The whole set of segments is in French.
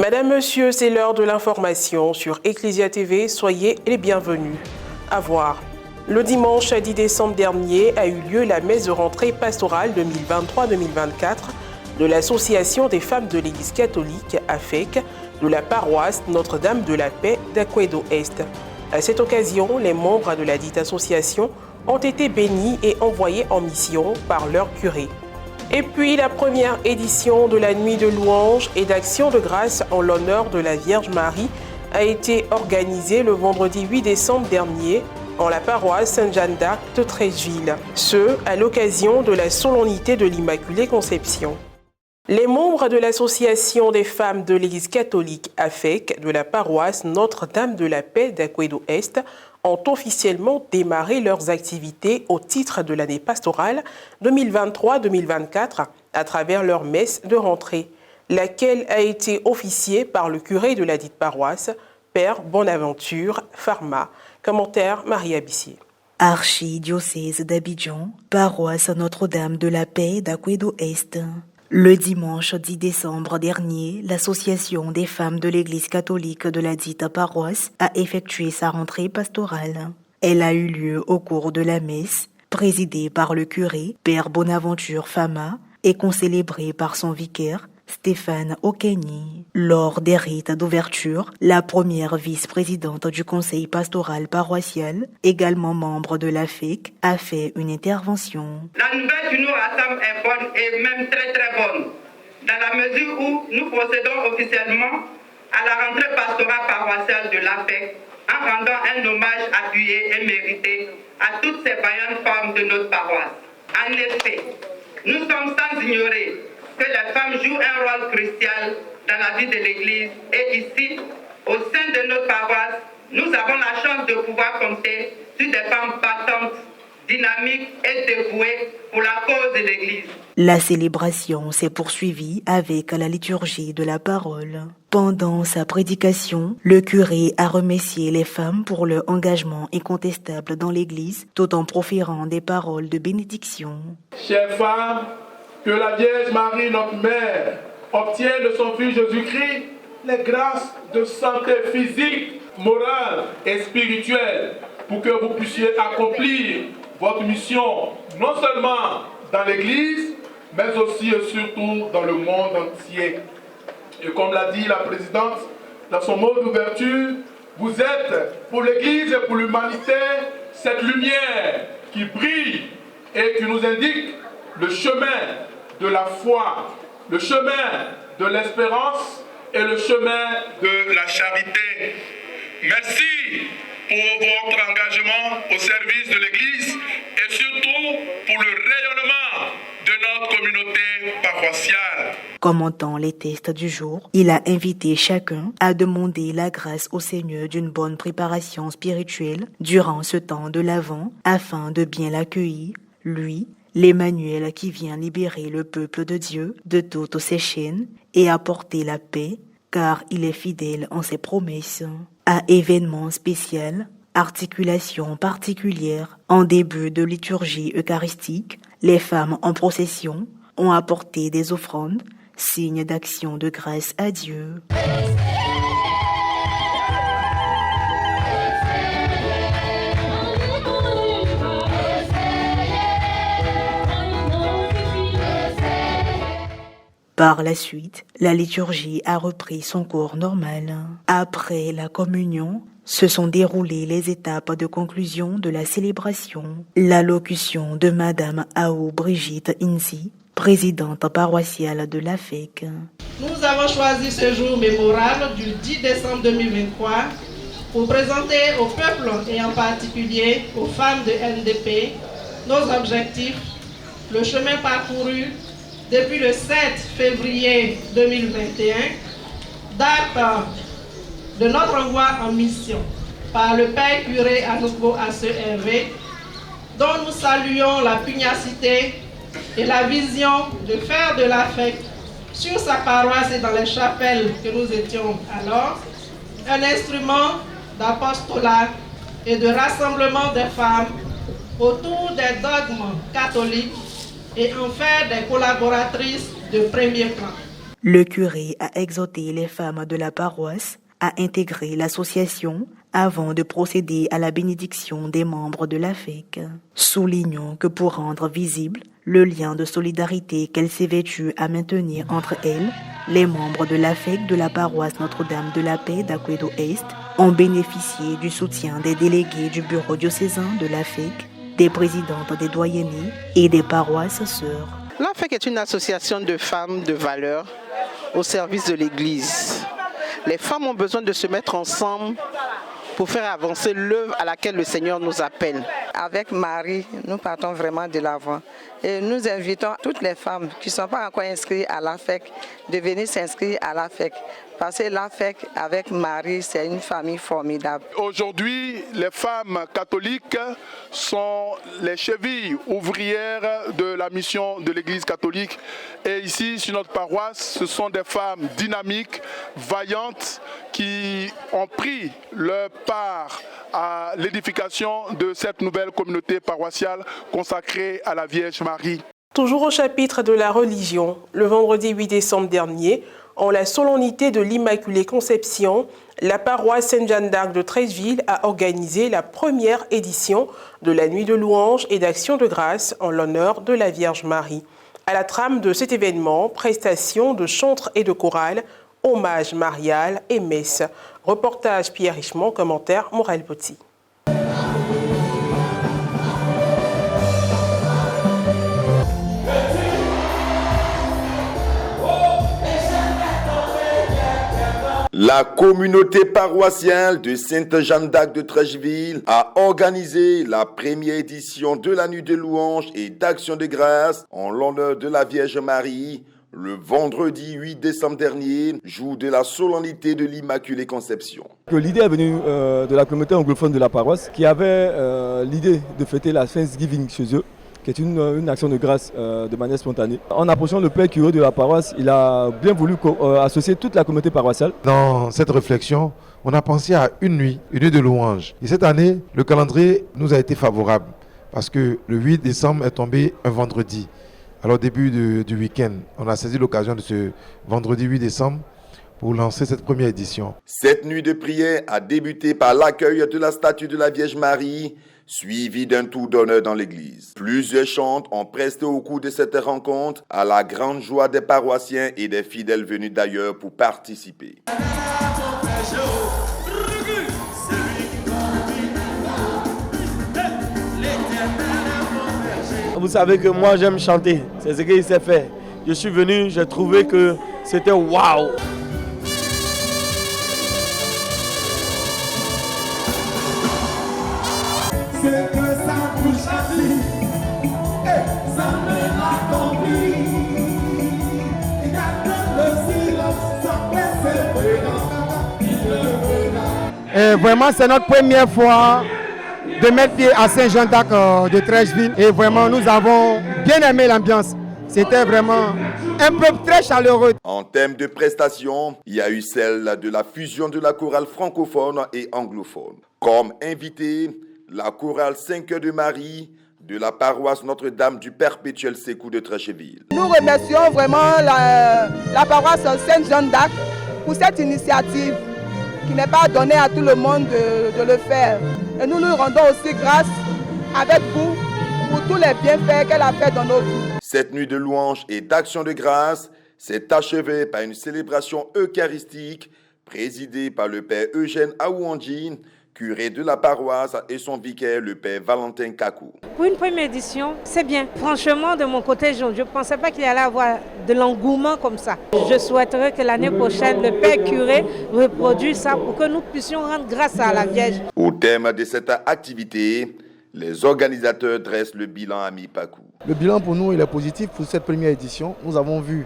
Madame, Monsieur, c'est l'heure de l'information sur Ecclesia TV. Soyez les bienvenus. À voir. Le dimanche 10 décembre dernier a eu lieu la messe de rentrée pastorale 2023-2024 de l'Association des femmes de l'Église catholique, AFEC, de la paroisse Notre-Dame de la Paix d'Akwedo-Est. À cette occasion, les membres de la dite association ont été bénis et envoyés en mission par leur curé. Et puis la première édition de la nuit de louanges et d'action de grâce en l'honneur de la Vierge Marie a été organisée le vendredi 8 décembre dernier en la paroisse Sainte-Jeanne d'Arc de Treichville, ce à l'occasion de la solennité de l'Immaculée Conception. Les membres de l'Association des femmes de l'Église catholique AFEC de la paroisse Notre-Dame de la Paix d'Akwedo-Est ont officiellement démarré leurs activités au titre de l'année pastorale 2023-2024 à travers leur messe de rentrée, laquelle a été officiée par le curé de la dite paroisse, Père Bonaventure Pharma. Commentaire Marie Abissier. Archidiocèse d'Abidjan, paroisse Notre-Dame de la Paix d'Akwedo-Est. Le dimanche 10 décembre dernier, l'Association des femmes de l'Église catholique de la dite paroisse a effectué sa rentrée pastorale. Elle a eu lieu au cours de la messe, présidée par le curé, Père Bonaventure Pharma, et concélébrée par son vicaire, Stéphane Okeni. Lors des rites d'ouverture, la première vice-présidente du conseil pastoral paroissial, également membre de l'AFEC, a fait une intervention. La nouvelle qui nous rassemble est bonne et même très très bonne, dans la mesure où nous procédons officiellement à la rentrée pastorale paroissiale de l'AFEC en rendant un hommage appuyé et mérité à toutes ces vaillantes femmes de notre paroisse. En effet, nous sommes sans ignorer que les femmes jouent un rôle crucial dans la vie de l'Église et ici, au sein de notre paroisse, nous avons la chance de pouvoir compter sur des femmes battantes, dynamiques et dévouées pour la cause de l'Église. La célébration s'est poursuivie avec la liturgie de la parole. Pendant sa prédication, le curé a remercié les femmes pour leur engagement incontestable dans l'Église, tout en proférant des paroles de bénédiction. Chères femmes, que la Vierge Marie, notre Mère, obtienne de son Fils Jésus-Christ les grâces de santé physique, morale et spirituelle pour que vous puissiez accomplir votre mission, non seulement dans l'Église, mais aussi et surtout dans le monde entier. Et comme l'a dit la présidente dans son mot d'ouverture, vous êtes pour l'Église et pour l'humanité cette lumière qui brille et qui nous indique le chemin de la foi, le chemin de l'espérance et le chemin de la charité. Merci pour votre engagement au service de l'Église et surtout pour le rayonnement de notre communauté paroissiale. Commentant les tests du jour, il a invité chacun à demander la grâce au Seigneur d'une bonne préparation spirituelle durant ce temps de l'Avent afin de bien l'accueillir, lui, l'Emmanuel qui vient libérer le peuple de Dieu de toutes ses chaînes et apporter la paix, car il est fidèle en ses promesses. À événement spécial, articulation particulière, en début de liturgie eucharistique, les femmes en procession ont apporté des offrandes, signe d'action de grâce à Dieu. Par la suite, la liturgie a repris son cours normal. Après la communion, se sont déroulées les étapes de conclusion de la célébration. L'allocution de Madame Aou Brigitte Inzi, présidente paroissiale de l'AFEC. Nous avons choisi ce jour mémorable du 10 décembre 2023 pour présenter au peuple et en particulier aux femmes de NDP nos objectifs, le chemin parcouru depuis le 7 février 2021, date de notre envoi en mission par le Père curé Anouko ACERV, dont nous saluons la pugnacité et la vision de faire de l'AFEC sur sa paroisse et dans les chapelles que nous étions alors, un instrument d'apostolat et de rassemblement des femmes autour des dogmes catholiques et en faire des collaboratrices de premier plan. Le curé a exhorté les femmes de la paroisse à intégrer l'association avant de procéder à la bénédiction des membres de la FEC. Soulignons que pour rendre visible le lien de solidarité qu'elle s'est vêtue à maintenir entre elles, les membres de la FEC de la paroisse Notre-Dame de la Paix d'Akwedo-Est ont bénéficié du soutien des délégués du bureau diocésain de la FEC, des présidentes des doyennés et des paroisses sœurs. La FEC est une association de femmes de valeur au service de l'Église. Les femmes ont besoin de se mettre ensemble pour faire avancer l'œuvre à laquelle le Seigneur nous appelle. Avec Marie, nous partons vraiment de l'avant et nous invitons toutes les femmes qui ne sont pas encore inscrites à la FEC de venir s'inscrire à la FEC. Parce que la FEC avec Marie, c'est une famille formidable. Aujourd'hui, les femmes catholiques sont les chevilles ouvrières de la mission de l'Église catholique. Et ici, sur notre paroisse, ce sont des femmes dynamiques, vaillantes, qui ont pris leur part à l'édification de cette nouvelle communauté paroissiale consacrée à la Vierge Marie. Toujours au chapitre de la religion, le vendredi 8 décembre dernier, en la solennité de l'Immaculée Conception, la paroisse Sainte-Jeanne d'Arc de Treichville a organisé la première édition de la Nuit de louanges et d'action de grâce en l'honneur de la Vierge Marie. À la trame de cet événement, prestations de chantres et de chorales, hommage marial et messe. Reportage Pierre Richemont, commentaire Morel Potti. La communauté paroissiale de Sainte-Jeanne d'Arc de Treichville a organisé la première édition de la Nuit de louanges et d'action de grâce en l'honneur de la Vierge Marie le vendredi 8 décembre dernier, jour de la solennité de l'Immaculée Conception. L'idée est venue de la communauté anglophone de la paroisse qui avait l'idée de fêter la Thanksgiving chez eux, qui est une action de grâce de manière spontanée. En approchant le père curé de la paroisse, il a bien voulu associer toute la communauté paroissiale. Dans cette réflexion, on a pensé à une nuit de louange. Et cette année, le calendrier nous a été favorable parce que le 8 décembre est tombé un vendredi. Alors au début du week-end, on a saisi l'occasion de ce vendredi 8 décembre pour lancer cette première édition. Cette nuit de prière a débuté par l'accueil de la statue de la Vierge Marie, suivi d'un tour d'honneur dans l'église. Plusieurs chants ont presté au cours de cette rencontre à la grande joie des paroissiens et des fidèles venus d'ailleurs pour participer. Vous savez que moi j'aime chanter, c'est ce qu'il s'est fait. Je suis venu, j'ai trouvé que c'était waouh. C'est que ça bouge à vie, et ça me l'a compris. Il y a que le silence, ça Et vraiment c'est notre première fois de mettre pied à Sainte-Jeanne d'Arc de Treichville et vraiment nous avons bien aimé l'ambiance. C'était vraiment un peuple très chaleureux. En termes de prestations, il y a eu celle de la fusion de la chorale francophone et anglophone. Comme invité, la chorale 5 heures de Marie de la paroisse Notre-Dame du Perpétuel Secours de Treichville. Nous remercions vraiment la paroisse Sainte-Jeanne d'Arc pour cette initiative qui n'est pas donnée à tout le monde de le faire. Et nous nous rendons aussi grâce avec vous pour tous les bienfaits qu'elle a fait dans nos vies. Cette nuit de louange et d'action de grâce s'est achevée par une célébration eucharistique présidée par le père Eugène Aouandjine, curé de la paroisse, et son vicaire, le père Valentin Kakou. Pour une première édition, c'est bien. Franchement, de mon côté, je ne pensais pas qu'il y allait avoir de l'engouement comme ça. Je souhaiterais que l'année prochaine, le père curé reproduise ça pour que nous puissions rendre grâce à la Vierge. Au terme de cette activité, les organisateurs dressent le bilan à mi-parcours. Le bilan pour nous il est positif pour cette première édition. Nous avons vu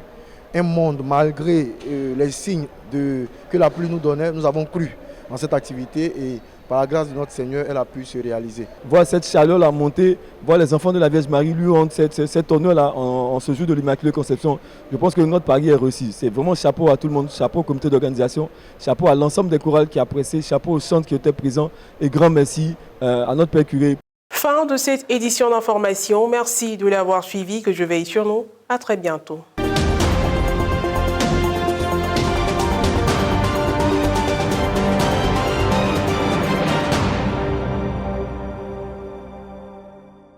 un monde, malgré les signes que la pluie nous donnait, nous avons cru en cette activité et par la grâce de notre Seigneur, elle a pu se réaliser. Voir cette chaleur-là monter, voir les enfants de la Vierge Marie lui rendre cet honneur-là en ce jour de l'Immaculée Conception, je pense que notre pari est réussi. C'est vraiment chapeau à tout le monde, chapeau au comité d'organisation, chapeau à l'ensemble des chorales qui appréciaient, chapeau aux chants qui étaient présents et grand merci à notre père curé. Fin de cette édition d'information. Merci de l'avoir suivi. Que je veille sur nous. À très bientôt.